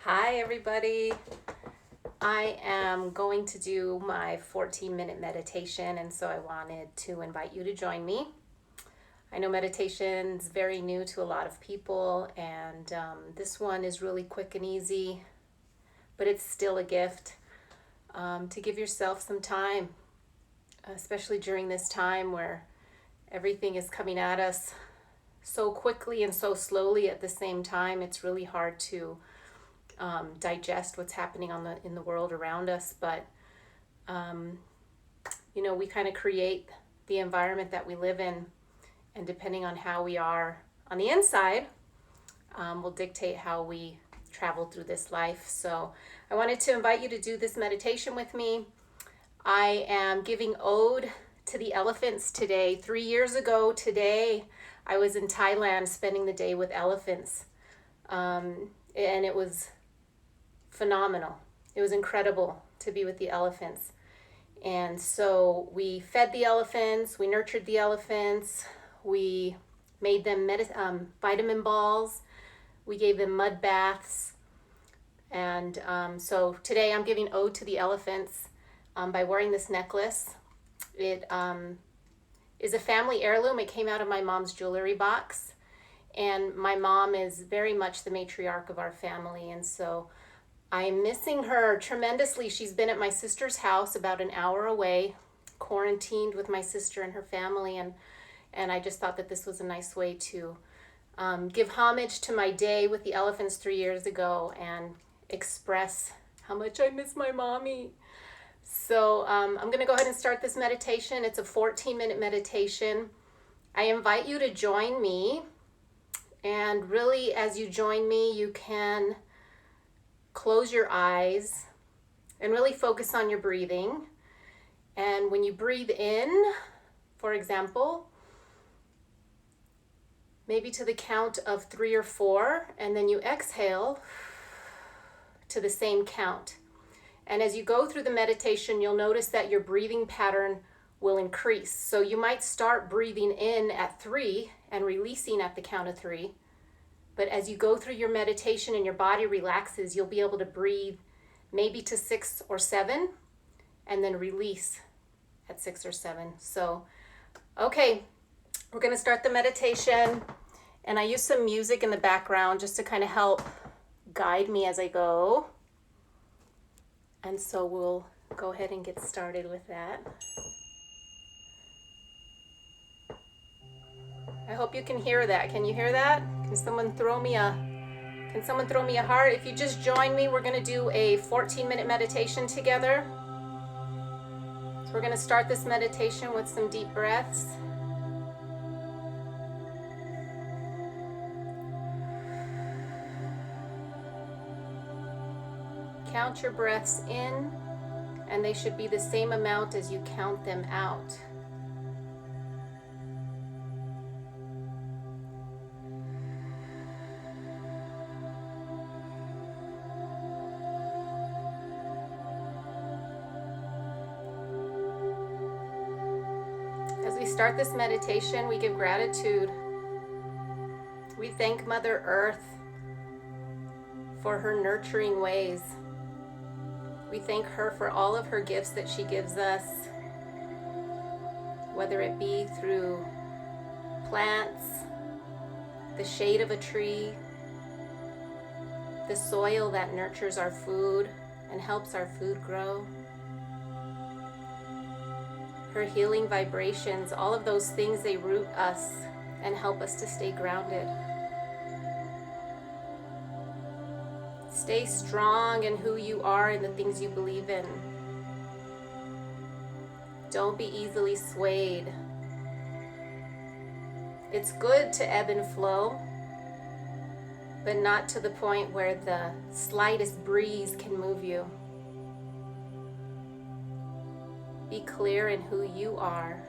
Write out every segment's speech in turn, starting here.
Hi, everybody. I am going to do my 14-minute meditation, and so I wanted to invite you to join me. I know meditation is very new to a lot of people, and this one is really quick and easy, but it's still a gift to give yourself some time, especially during this time where everything is coming at us so quickly and so slowly at the same time. It's really hard to digest what's happening in the world around us, but we kind of create the environment that we live in, and depending on how we are on the inside, will dictate how we travel through this life. So I wanted to invite you to do this meditation with me. I am giving ode to the elephants today. 3 years ago today, I was in Thailand spending the day with elephants, and it was phenomenal. It was incredible to be with the elephants. And so we fed the elephants, we nurtured the elephants, we made them vitamin balls, we gave them mud baths. And so today I'm giving ode to the elephants by wearing this necklace. It is a family heirloom. It came out of my mom's jewelry box. And my mom is very much the matriarch of our family. And so I'm missing her tremendously. She's been at my sister's house about an hour away, quarantined with my sister and her family, and I just thought that this was a nice way to give homage to my day with the elephants 3 years ago and express how much I miss my mommy. So I'm going to go ahead and start this meditation. It's a 14-minute meditation. I invite you to join me, and really as you join me, you can close your eyes and really focus on your breathing. And when you breathe in, for example, maybe to the count of 3 or 4, and then you exhale to the same count. And as you go through the meditation, you'll notice that your breathing pattern will increase. So you might start breathing in at 3 and releasing at the count of 3. But as you go through your meditation and your body relaxes, you'll be able to breathe maybe to 6 or 7 and then release at 6 or 7. So, okay, we're going to start the meditation. And I use some music in the background just to kind of help guide me as I go. And so we'll go ahead and get started with that. I hope you can hear that. Can you hear that? Can someone throw me a heart? If you just join me, we're going to do a 14-minute meditation together. So we're going to start this meditation with some deep breaths. Count your breaths in, and they should be the same amount as you count them out. As we start this meditation, we give gratitude. We thank Mother Earth for her nurturing ways. We thank her for all of her gifts that she gives us, whether it be through plants, the shade of a tree, the soil that nurtures our food and helps our food grow, her healing vibrations, all of those things, they root us and help us to stay grounded. Stay strong in who you are and the things you believe in. Don't be easily swayed. It's good to ebb and flow, but not to the point where the slightest breeze can move you. Be clear in who you are.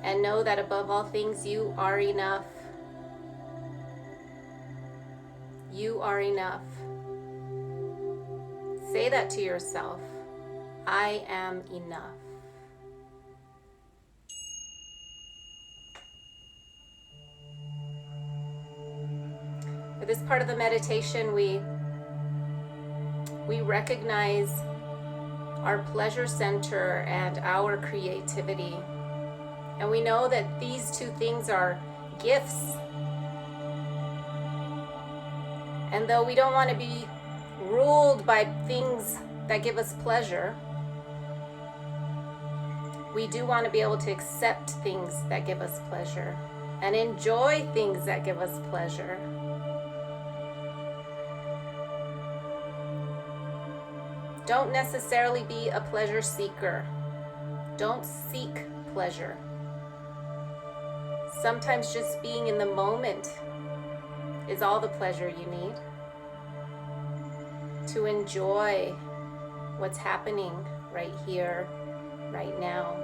And know that above all things, you are enough. You are enough. Say that to yourself. I am enough. For this part of the meditation, we recognize our pleasure center and our creativity. And we know that these two things are gifts. And though we don't want to be ruled by things that give us pleasure, we do want to be able to accept things that give us pleasure and enjoy things that give us pleasure. Don't necessarily be a pleasure seeker. Don't seek pleasure. Sometimes just being in the moment is all the pleasure you need to enjoy what's happening right here, right now.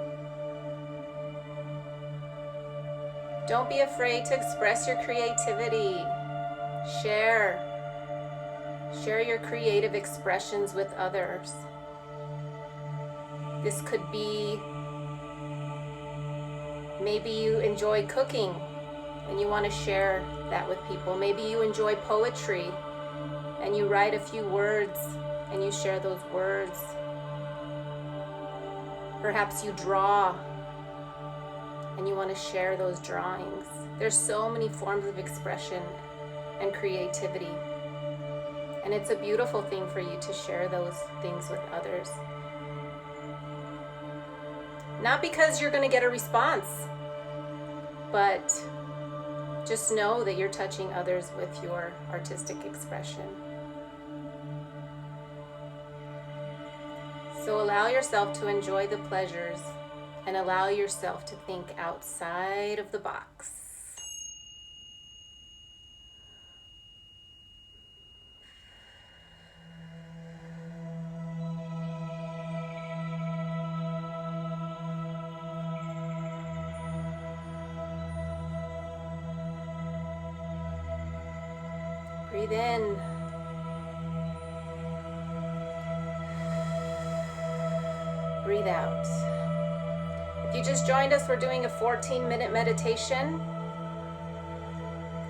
Don't be afraid to express your creativity. Share your creative expressions with others. This could be, maybe you enjoy cooking and you want to share that with people. Maybe you enjoy poetry and you write a few words and you share those words. Perhaps you draw and you want to share those drawings. There's so many forms of expression and creativity. And it's a beautiful thing for you to share those things with others. Not because you're going to get a response, but just know that you're touching others with your artistic expression. So allow yourself to enjoy the pleasures and allow yourself to think outside of the box. Breathe in. Breathe out. If you just joined us, we're doing a 14-minute meditation.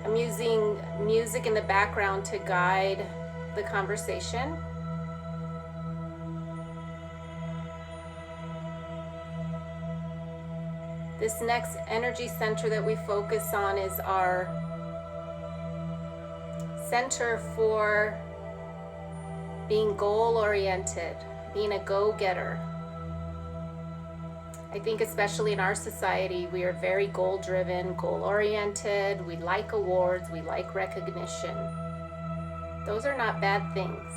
I'm using music in the background to guide the conversation. This next energy center that we focus on is our center for being goal-oriented, being a go-getter. I think especially in our society, we are very goal-driven, goal-oriented. We like awards, we like recognition. Those are not bad things,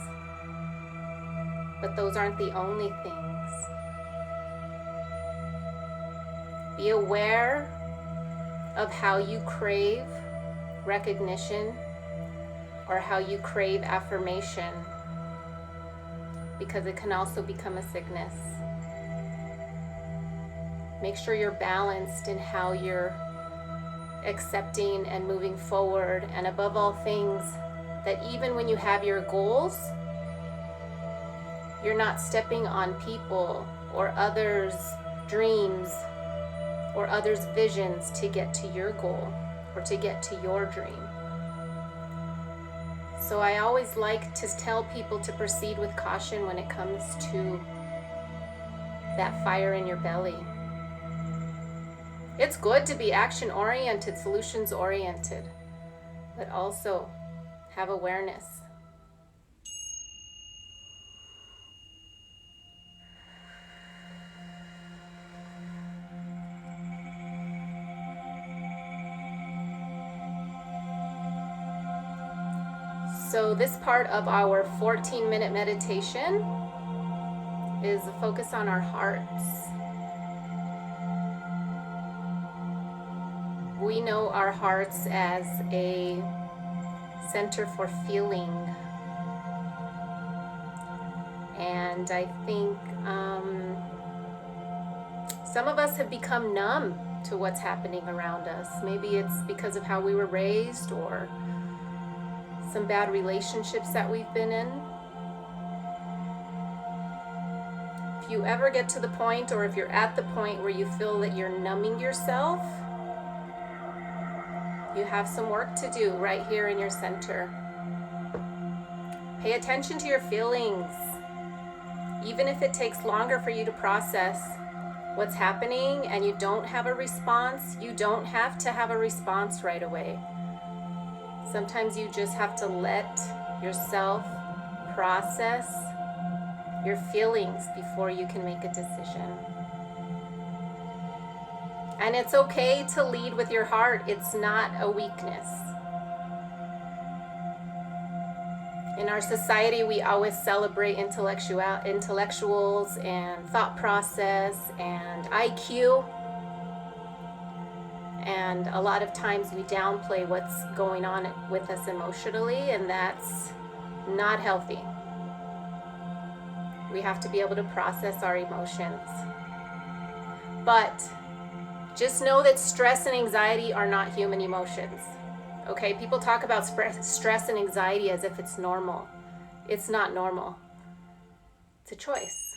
but those aren't the only things. Be aware of how you crave recognition or how you crave affirmation, because it can also become a sickness. Make sure you're balanced in how you're accepting and moving forward, and above all things, that even when you have your goals, you're not stepping on people or others' dreams or others' visions to get to your goal or to get to your dream. So I always like to tell people to proceed with caution when it comes to that fire in your belly. It's good to be action-oriented, solutions-oriented, but also have awareness. So this part of our 14-minute meditation is a focus on our hearts. We know our hearts as a center for feeling. And I think some of us have become numb to what's happening around us. Maybe it's because of how we were raised or some bad relationships that we've been in. If you ever get to the point, or if you're at the point where you feel that you're numbing yourself, You have some work to do right here in your center. Pay attention to your feelings. Even if it takes longer for you to process what's happening and you don't have a response, you don't have to have a response right away. Sometimes you just have to let yourself process your feelings before you can make a decision. And it's okay to lead with your heart. It's not a weakness. In our society, we always celebrate intellectuals and thought process and IQ. And a lot of times we downplay what's going on with us emotionally, and that's not healthy. We have to be able to process our emotions. But just know that stress and anxiety are not human emotions. Okay, people talk about stress and anxiety as if it's normal. It's not normal. It's a choice.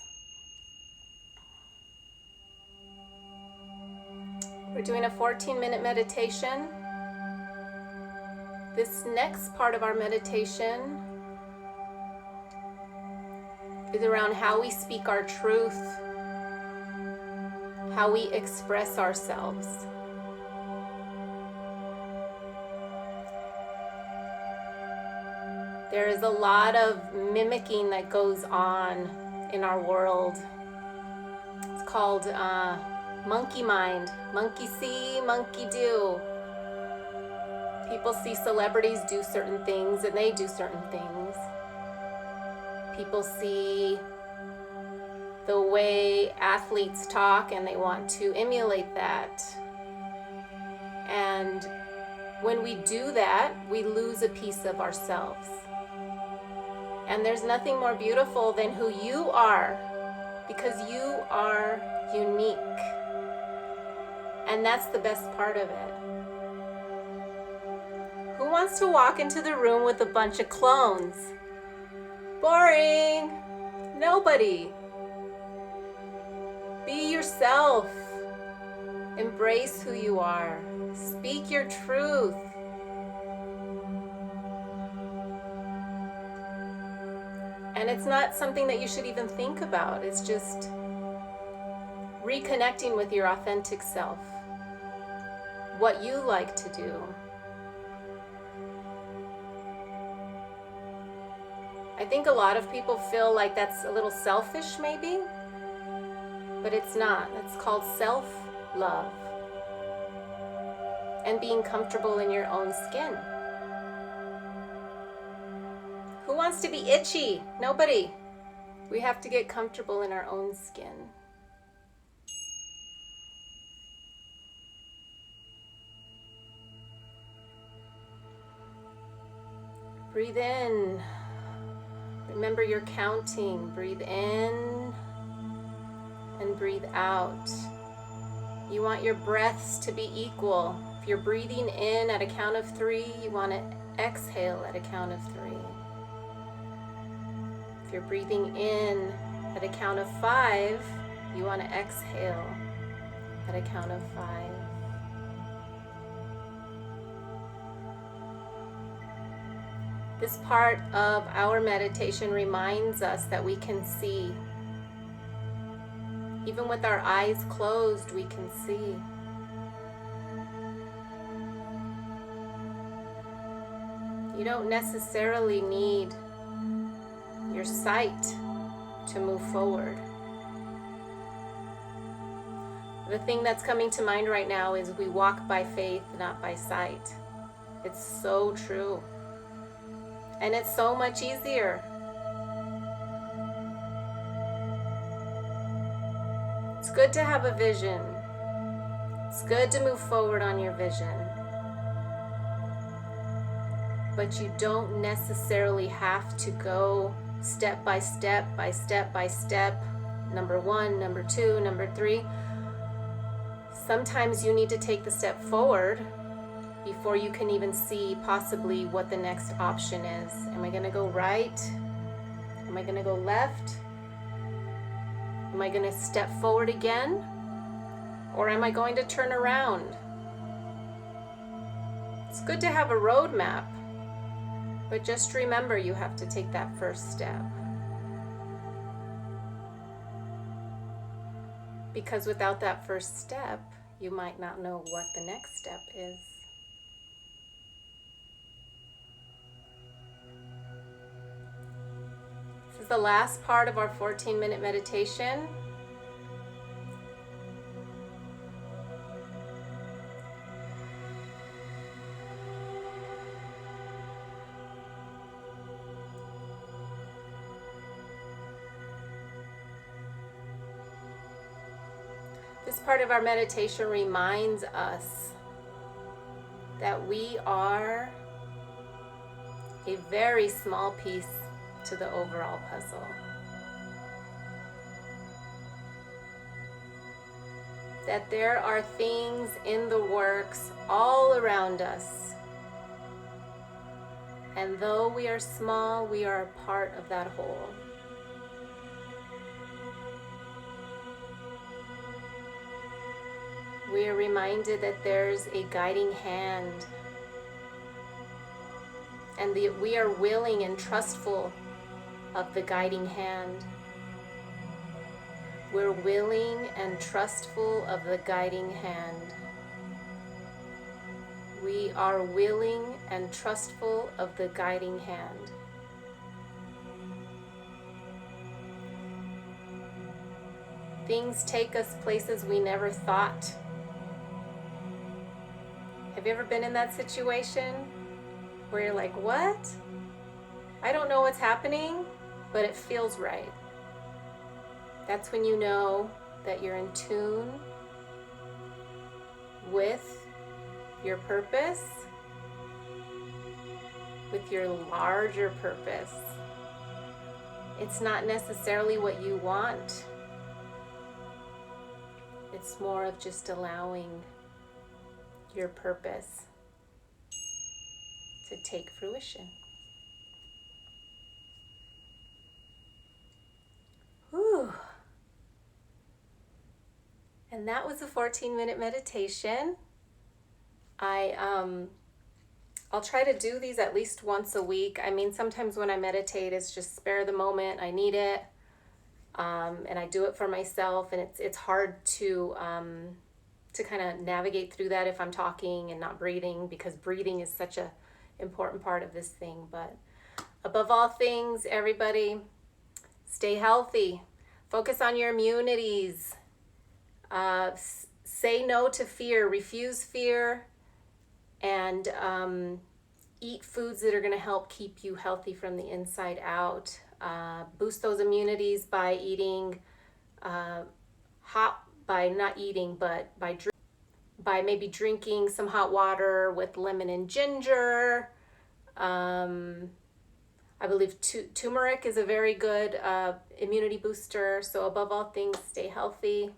We're doing a 14-minute meditation. This next part of our meditation is around how we speak our truth, how we express ourselves. There is a lot of mimicking that goes on in our world. It's called monkey mind. Monkey see, monkey do. People see celebrities do certain things and they do certain things. People see the way athletes talk and they want to emulate that. And when we do that, we lose a piece of ourselves. And there's nothing more beautiful than who you are, because you are unique. And that's the best part of it. Who wants to walk into the room with a bunch of clones? Boring. Nobody. Be yourself. Embrace who you are. Speak your truth. And it's not something that you should even think about. It's just reconnecting with your authentic self. What you like to do. I think a lot of people feel like that's a little selfish maybe, but it's not. It's called self-love and being comfortable in your own skin. Who wants to be itchy? Nobody. We have to get comfortable in our own skin. Breathe in. Remember you're counting. Breathe in and breathe out. You want your breaths to be equal. If you're breathing in at a count of 3, you want to exhale at a count of 3. If you're breathing in at a count of 5, you want to exhale at a count of 5. This part of our meditation reminds us that we can see. Even with our eyes closed, we can see. You don't necessarily need your sight to move forward. The thing that's coming to mind right now is we walk by faith, not by sight. It's so true. And it's so much easier. It's good to have a vision. It's good to move forward on your vision. But you don't necessarily have to go step by step, number 1, number 2, number 3. Sometimes you need to take the step forward before you can even see possibly what the next option is. Am I going to go right? Am I going to go left? Am I going to step forward again? Or am I going to turn around? It's good to have a roadmap, but just remember you have to take that first step. Because without that first step, you might not know what the next step is. This is the last part of our 14-minute meditation. This part of our meditation reminds us that we are a very small piece to the overall puzzle. That there are things in the works all around us. And though we are small, we are a part of that whole. We are reminded that there's a guiding hand, and that we are willing and trustful of the guiding hand. We're willing and trustful of the guiding hand. We are willing and trustful of the guiding hand. Things take us places we never thought. Have you ever been in that situation where you're like, what? I don't know what's happening, but it feels right. That's when you know that you're in tune with your purpose, with your larger purpose. It's not necessarily what you want. It's more of just allowing your purpose to take fruition. Whew. And that was a 14-minute meditation. I'll try to do these at least once a week. I mean, sometimes when I meditate, it's just spare the moment. I need it, and I do it for myself. And it's hard to kind of navigate through that if I'm talking and not breathing, because breathing is such a important part of this thing. But above all things, everybody, stay healthy. Focus on your immunities. Say no to fear. Refuse fear. And eat foods that are going to help keep you healthy from the inside out. Boost those immunities by eating by maybe drinking some hot water with lemon and ginger. I believe turmeric is a very good immunity booster. So above all things, stay healthy.